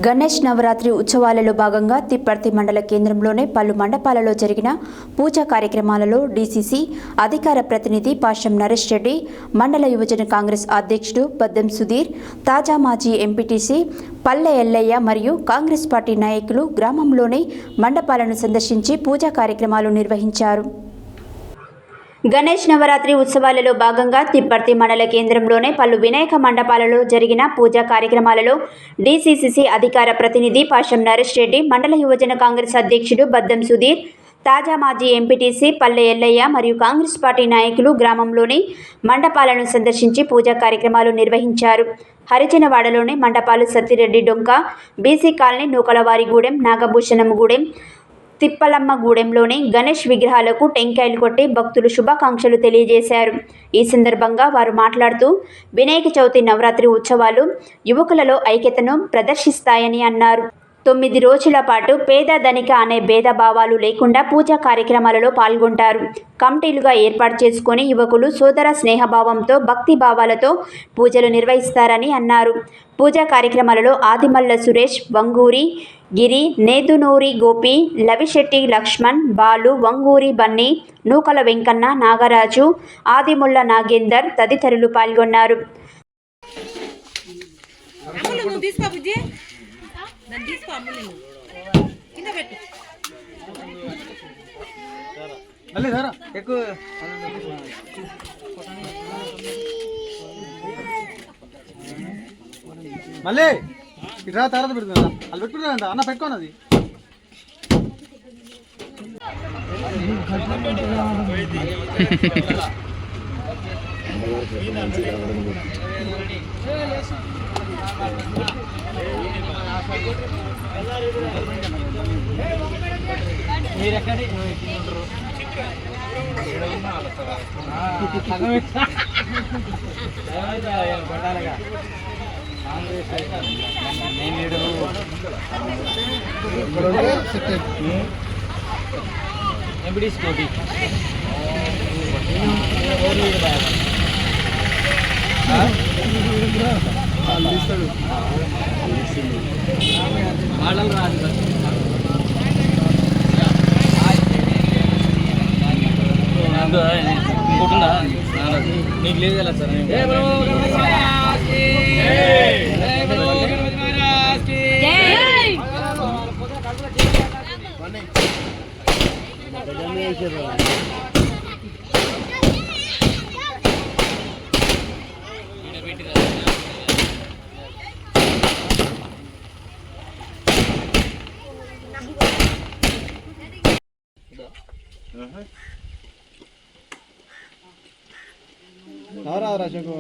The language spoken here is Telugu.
గణేష్ నవరాత్రి ఉత్సవాలలో భాగంగా తిప్పర్తి మండల కేంద్రంలోని పలు మండపాలలో జరిగిన పూజా కార్యక్రమాలలో డీసీసీ అధికార ప్రతినిధి పాషం నరేష్ రెడ్డి, మండల యువజన కాంగ్రెస్ అధ్యక్షుడు బద్దెం సుధీర్, తాజా మాజీ ఎంపీటీసీ పల్లె ఎల్లయ్య మరియు కాంగ్రెస్ పార్టీ నాయకులు గ్రామంలోని మండపాలను సందర్శించి పూజా కార్యక్రమాలు నిర్వహించారు. గణేష్ నవరాత్రి ఉత్సవాలలో భాగంగా తిప్పర్తి మండల కేంద్రంలోనే పలు వినాయక మండపాలలో జరిగిన పూజా కార్యక్రమాలలో డీసీసీ అధికార ప్రతినిధి పాషం నరేష్ రెడ్డి, మండల యువజన కాంగ్రెస్ అధ్యక్షుడు బద్దెం సుధీర్, తాజా మాజీ ఎంపీటీసీ పల్లె ఎల్లయ్య మరియు కాంగ్రెస్ పార్టీ నాయకులు గ్రామంలోని మండపాలను సందర్శించి పూజా కార్యక్రమాలు నిర్వహించారు. హరిజనవాడలోని మండపాలు సత్తిరెడ్డి డొంక, బీసీ కాలనీ, నూకలవారిగూడెం, నాగభూషణంగూడెం, తిప్పలమ్మగూడెంలోని గణేష్ విగ్రహాలకు టెంకాయలు కొట్టి భక్తులు శుభాకాంక్షలు తెలియజేశారు. ఈ సందర్భంగా వారు మాట్లాడుతూ వినాయక చవితి నవరాత్రి ఉత్సవాలు యువకులలో ఐక్యతను ప్రదర్శిస్తాయని అన్నారు. 9 రోజుల పాటు పేద ధనిక అనే భేదభావాలు లేకుండా పూజా కార్యక్రమాలలో పాల్గొంటారు. కమిటీలుగా ఏర్పాటు చేసుకుని యువకులు సోదర స్నేహభావంతో భక్తి భావాలతో పూజలు నిర్వహిస్తారని అన్నారు. పూజా కార్యక్రమాలలో ఆదిమల్ల సురేష్, వంగూరి గిరి, నేదునూరి గోపి, లవిశెట్టి లక్ష్మణ్, బాలు, వంగూరి బన్నీ, నూకల వెంకన్న, నాగరాజు, ఆదిముల్ల నాగేందర్ తదితరులు పాల్గొన్నారు. మళ్ళీ ఇట్లా తర్వాత పెడుతుందా అది పెట్టుకుంటుందంట అన్న పెట్టుకోనది మీరెక్కడి ఇంకోటిందా నీకు లేదు కదా సార్. రాజకు